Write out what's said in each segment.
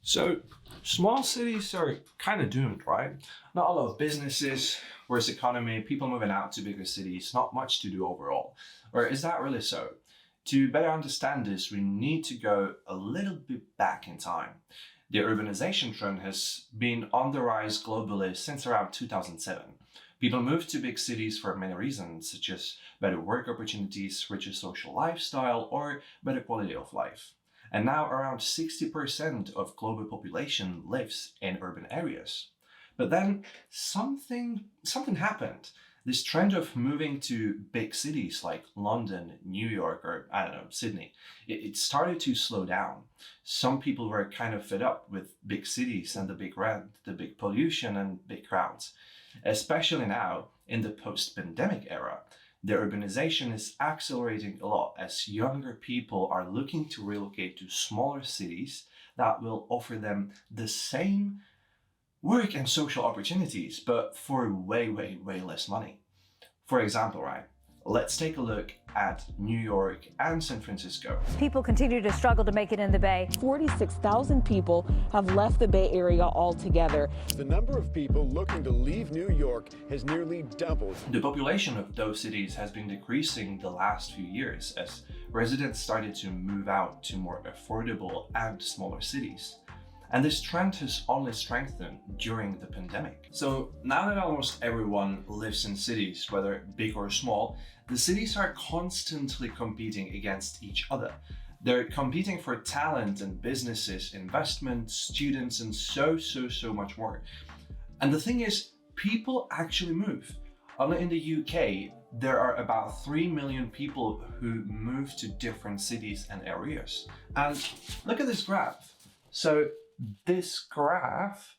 So, small cities are kind of doomed, right? Not a lot of businesses, worse economy, people moving out to bigger cities, not much to do overall. Or is that really so? To better understand this, we need to go a little bit back in time. The urbanization trend has been on the rise globally since around 2007. People moved to big cities for many reasons, such as better work opportunities, richer social lifestyle, or better quality of life. And now around 60% of global population lives in urban areas. But then something happened. This trend of moving to big cities like London, New York, or I don't know, Sydney, it started to slow down. Some people were kind of fed up with big cities and the big rent, the big pollution, and big crowds. Especially now in the post-pandemic era, the urbanization is accelerating a lot as younger people are looking to relocate to smaller cities that will offer them the same work and social opportunities, but for way, way, way less money. For example, right? Let's take a look at New York and San Francisco. People continue to struggle to make it in the Bay. 46,000 people have left the Bay Area altogether. The number of people looking to leave New York has nearly doubled. The population of those cities has been decreasing the last few years as residents started to move out to more affordable and smaller cities. And this trend has only strengthened during the pandemic. So now that almost everyone lives in cities, whether big or small, the cities are constantly competing against each other. They're competing for talent and businesses, investment, students, and so much more. And the thing is, people actually move. Only in the UK, there are about 3 million people who move to different cities and areas. And look at this graph. So this graph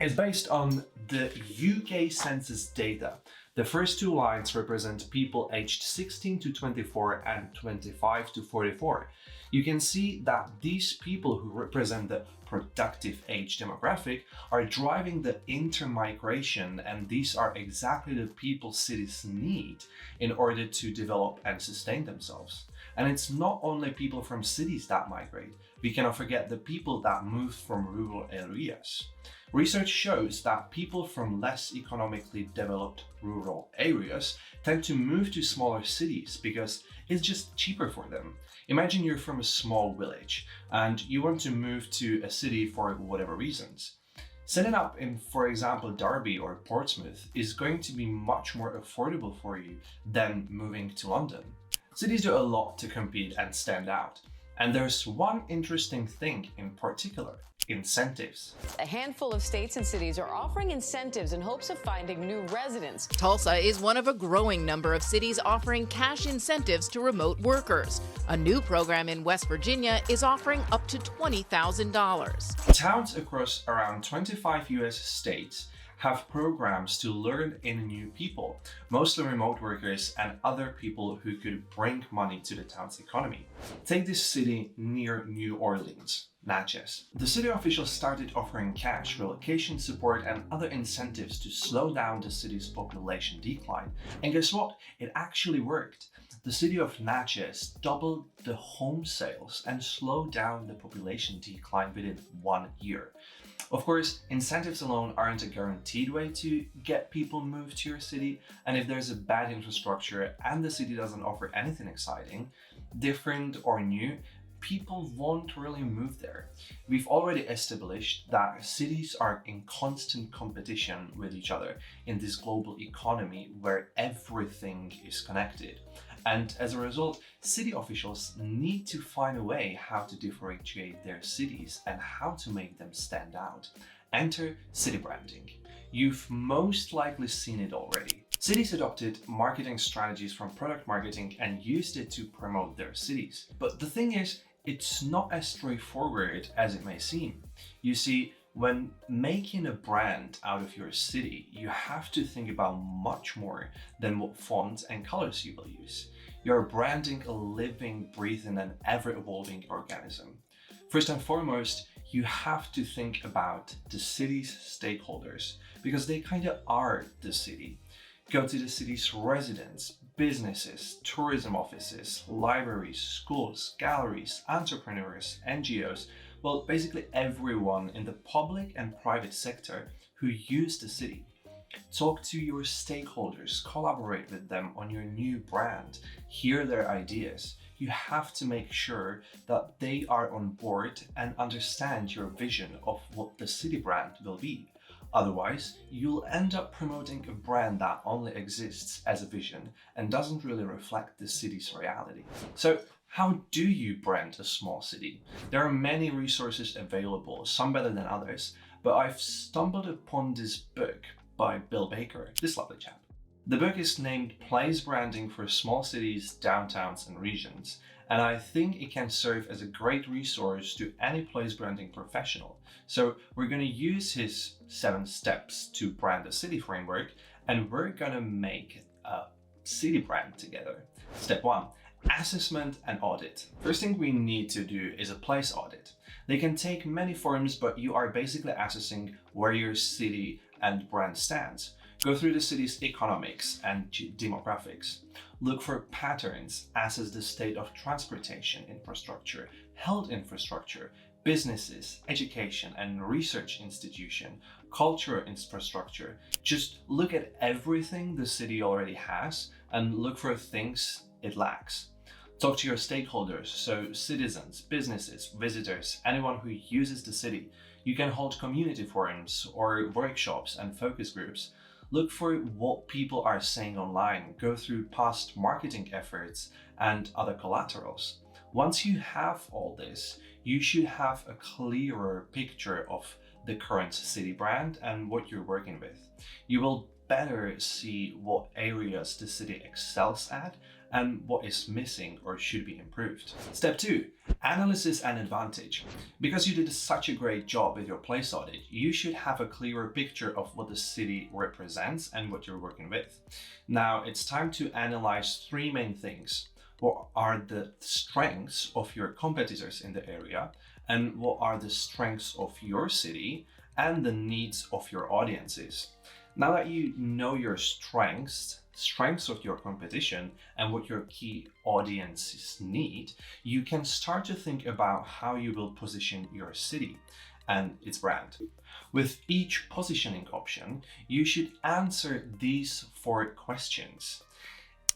is based on the UK census data. The first two lines represent people aged 16 to 24 and 25 to 44. You can see that these people who represent the productive age demographic are driving the intermigration, and these are exactly the people cities need in order to develop and sustain themselves. And it's not only people from cities that migrate. We cannot forget the people that move from rural areas. Research shows that people from less economically developed rural areas tend to move to smaller cities because it's just cheaper for them. Imagine you're from a small village and you want to move to a city for whatever reasons. Setting up in, for example, Derby or Portsmouth is going to be much more affordable for you than moving to London. Cities do a lot to compete and stand out. And there's one interesting thing in particular: incentives. A handful of states and cities are offering incentives in hopes of finding new residents. Tulsa is one of a growing number of cities offering cash incentives to remote workers. A new program in West Virginia is offering up to $20,000. Towns across around 25 US states have programs to lure in new people, mostly remote workers and other people who could bring money to the town's economy. Take this city near New Orleans, Natchez. The city officials started offering cash, relocation support, and other incentives to slow down the city's population decline. And guess what? It actually worked. The city of Natchez doubled the home sales and slowed down the population decline within 1 year. Of course, incentives alone aren't a guaranteed way to get people moved to your city, and if there's a bad infrastructure and the city doesn't offer anything exciting, different, or new, people won't really move there. We've already established that cities are in constant competition with each other in this global economy where everything is connected. And as a result, city officials need to find a way how to differentiate their cities and how to make them stand out. Enter city branding. You've most likely seen it already. Cities adopted marketing strategies from product marketing and used it to promote their cities. But the thing is, it's not as straightforward as it may seem. You see, when making a brand out of your city, you have to think about much more than what fonts and colors you will use. You're branding a living, breathing, and ever-evolving organism. First and foremost, you have to think about the city's stakeholders, because they kind of are the city. Go to the city's residents, businesses, tourism offices, libraries, schools, galleries, entrepreneurs, NGOs, Well, basically everyone in the public and private sector who use the city. Talk to your stakeholders, collaborate with them on your new brand, hear their ideas. You have to make sure that they are on board and understand your vision of what the city brand will be. Otherwise, you'll end up promoting a brand that only exists as a vision and doesn't really reflect the city's reality. So, how do you brand a small city? There are many resources available, some better than others, but I've stumbled upon this book by Bill Baker, this lovely chap. The book is named Place Branding for Small Cities, Downtowns and Regions, and I think it can serve as a great resource to any place branding professional. So we're going to use his 7 steps to brand a city framework, and we're going to make a city brand together. Step 1. Assessment and audit. First thing we need to do is a place audit. They can take many forms, but you are basically assessing where your city and brand stands. Go through the city's economics and demographics. Look for patterns, assess the state of transportation infrastructure, health infrastructure, businesses, education and research institution, cultural infrastructure. Just look at everything the city already has and look for things it lacks. Talk to your stakeholders, so citizens, businesses, visitors, anyone who uses the city. You can hold community forums or workshops and focus groups. Look for what people are saying online, go through past marketing efforts and other collaterals. Once you have all this, you should have a clearer picture of the current city brand and what you're working with. You will better see what areas the city excels at and what is missing or should be improved. Step 2, analysis and advantage. Because you did such a great job with your place audit, you should have a clearer picture of what the city represents and what you're working with. Now it's time to analyze 3 main things. What are the strengths of your competitors in the area, and what are the strengths of your city and the needs of your audiences. Now that you know your strengths of your competition and what your key audiences need, you can start to think about how you will position your city and its brand. With each positioning option, you should answer these 4 questions.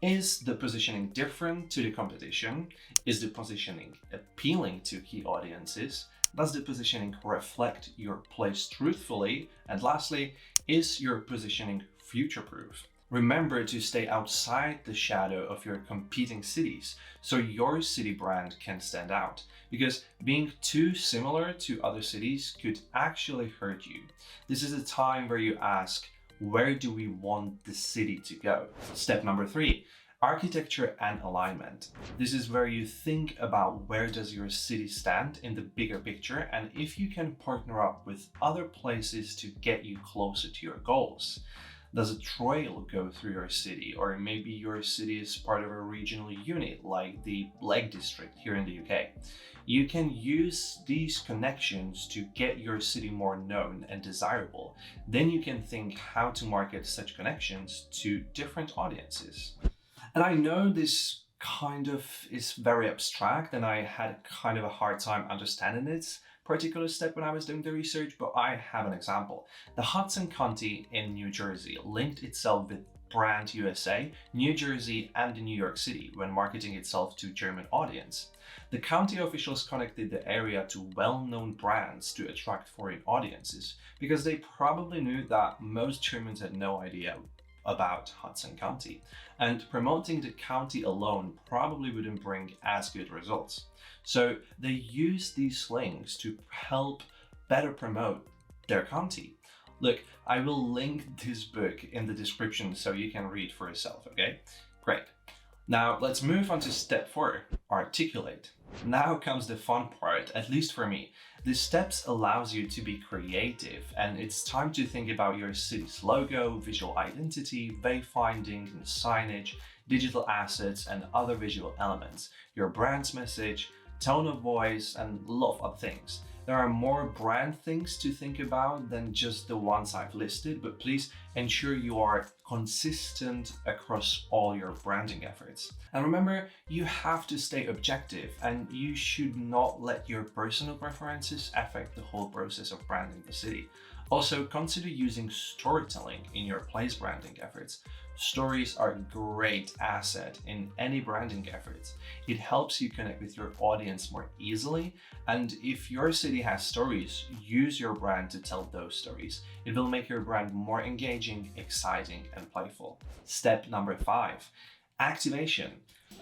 Is the positioning different to the competition? Is the positioning appealing to key audiences? Does the positioning reflect your place truthfully? And lastly, is your positioning future-proof? Remember to stay outside the shadow of your competing cities so your city brand can stand out, because being too similar to other cities could actually hurt you. This is a time where you ask, where do we want the city to go? Step number 3, architecture and alignment. This is where you think about where does your city stand in the bigger picture and if you can partner up with other places to get you closer to your goals. Does a trail go through your city, or maybe your city is part of a regional unit like the Lake District here in the UK? You can use these connections to get your city more known and desirable. Then you can think how to market such connections to different audiences. And I know this kind of is very abstract and I had kind of a hard time understanding this particular step when I was doing the research, but I have an example. The Hudson County in New Jersey linked itself with Brand USA, New Jersey and New York City when marketing itself to German audience. The county officials connected the area to well-known brands to attract foreign audiences because they probably knew that most Germans had no idea about Hudson County, and promoting the county alone probably wouldn't bring as good results. So they used these links to help better promote their county. Look, I will link this book in the description so you can read for yourself, okay? Great. Now let's move on to step 4, articulate. Now comes the fun part, at least for me. The steps allows you to be creative, and it's time to think about your city's logo, visual identity, wayfinding, and signage, digital assets, and other visual elements, your brand's message, tone of voice, and a lot of other things. There are more brand things to think about than just the ones I've listed, but please ensure you are consistent across all your branding efforts. And remember, you have to stay objective and you should not let your personal preferences affect the whole process of branding the city. Also, consider using storytelling in your place branding efforts. Stories are a great asset in any branding efforts. It helps you connect with your audience more easily, and if your city has stories, use your brand to tell those stories. It will make your brand more engaging, exciting, and playful. Step number 5, activation.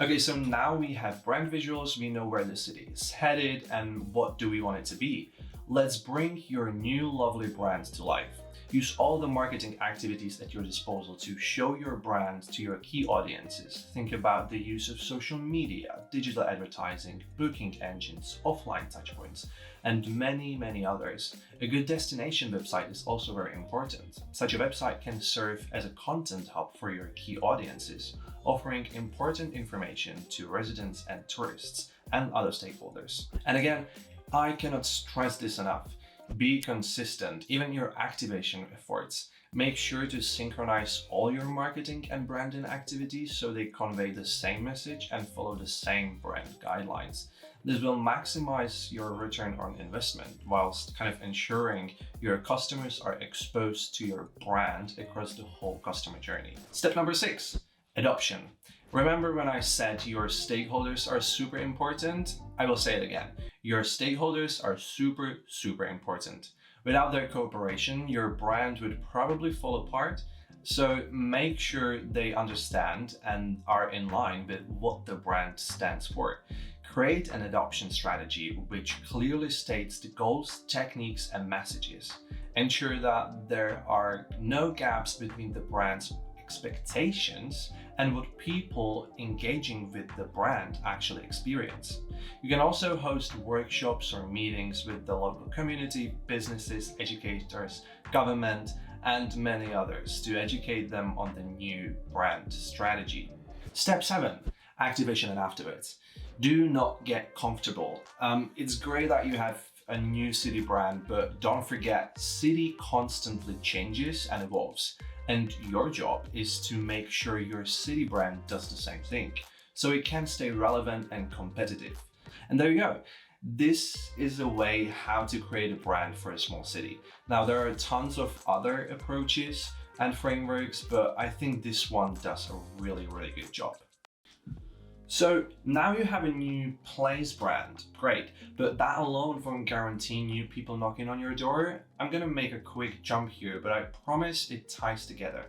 Okay, so now we have brand visuals, we know where the city is headed and what do we want it to be. Let's bring your new lovely brand to life. Use all the marketing activities at your disposal to show your brand to your key audiences. Think about the use of social media, digital advertising, booking engines, offline touchpoints, and many others. A good destination website is also very important. Such a website can serve as a content hub for your key audiences, offering important information to residents and tourists and other stakeholders. And again, I cannot stress this enough. Be consistent, even your activation efforts. Make sure to synchronize all your marketing and branding activities so they convey the same message and follow the same brand guidelines. This will maximize your return on investment whilst kind of ensuring your customers are exposed to your brand across the whole customer journey. Step number 6, adoption. Remember when I said your stakeholders are super important? I will say it again. Your stakeholders are super important. Without their cooperation, your brand would probably fall apart. So make sure they understand and are in line with what the brand stands for. Create an adoption strategy which clearly states the goals, techniques, and messages. Ensure that there are no gaps between the brand's expectations and what people engaging with the brand actually experience. You can also host workshops or meetings with the local community, businesses, educators, government, and many others to educate them on the new brand strategy. Step 7, activation and afterwards. Do not get comfortable. It's great that you have a new city brand, but don't forget, city constantly changes and evolves. And your job is to make sure your city brand does the same thing, so it can stay relevant and competitive. And there you go. This is a way how to create a brand for a small city. Now, there are tons of other approaches and frameworks, but I think this one does a really good job. So now you have a new place brand, great, but that alone won't guarantee new people knocking on your door. I'm gonna make a quick jump here, but I promise it ties together.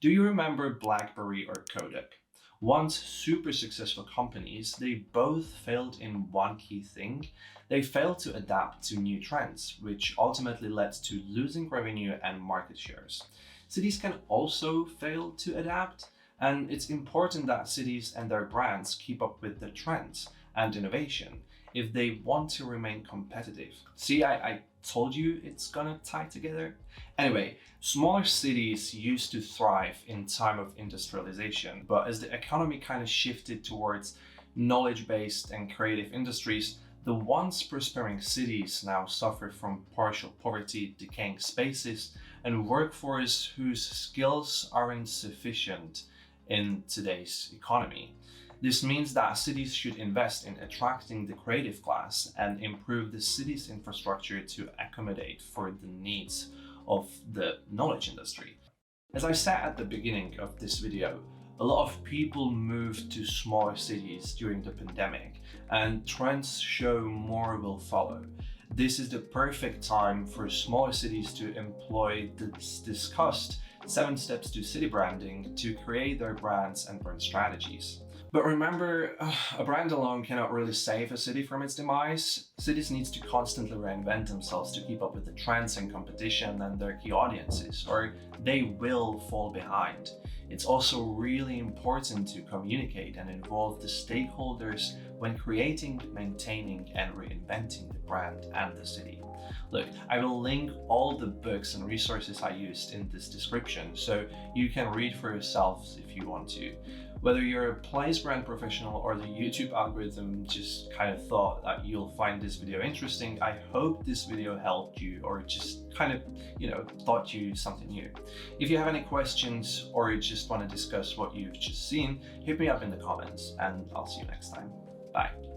Do you remember BlackBerry or Kodak? Once super successful companies, they both failed in one key thing. They failed to adapt to new trends, which ultimately led to losing revenue and market shares. Cities can also fail to adapt. And it's important that cities and their brands keep up with the trends and innovation if they want to remain competitive. See, I told you it's gonna tie together. Anyway, smaller cities used to thrive in time of industrialization, but as the economy kind of shifted towards knowledge-based and creative industries, the once prospering cities now suffer from partial poverty, decaying spaces, and workforce whose skills aren't sufficient in today's economy. This means that cities should invest in attracting the creative class and improve the city's infrastructure to accommodate for the needs of the knowledge industry. As I said at the beginning of this video, a lot of people moved to smaller cities during the pandemic, and trends show more will follow. This is the perfect time for smaller cities to employ the discussed 7 steps to city branding to create their brands and brand strategies. But remember, a brand alone cannot really save a city from its demise. Cities need to constantly reinvent themselves to keep up with the trends and competition and their key audiences, or they will fall behind. It's also really important to communicate and involve the stakeholders when creating, maintaining, and reinventing the brand and the city. Look, I will link all the books and resources I used in this description so you can read for yourselves if you want to. Whether you're a place brand professional or the YouTube algorithm just kind of thought that you'll find this video interesting, I hope this video helped you or just kind of, taught you something new. If you have any questions or you just want to discuss what you've just seen, hit me up in the comments and I'll see you next time. Bye.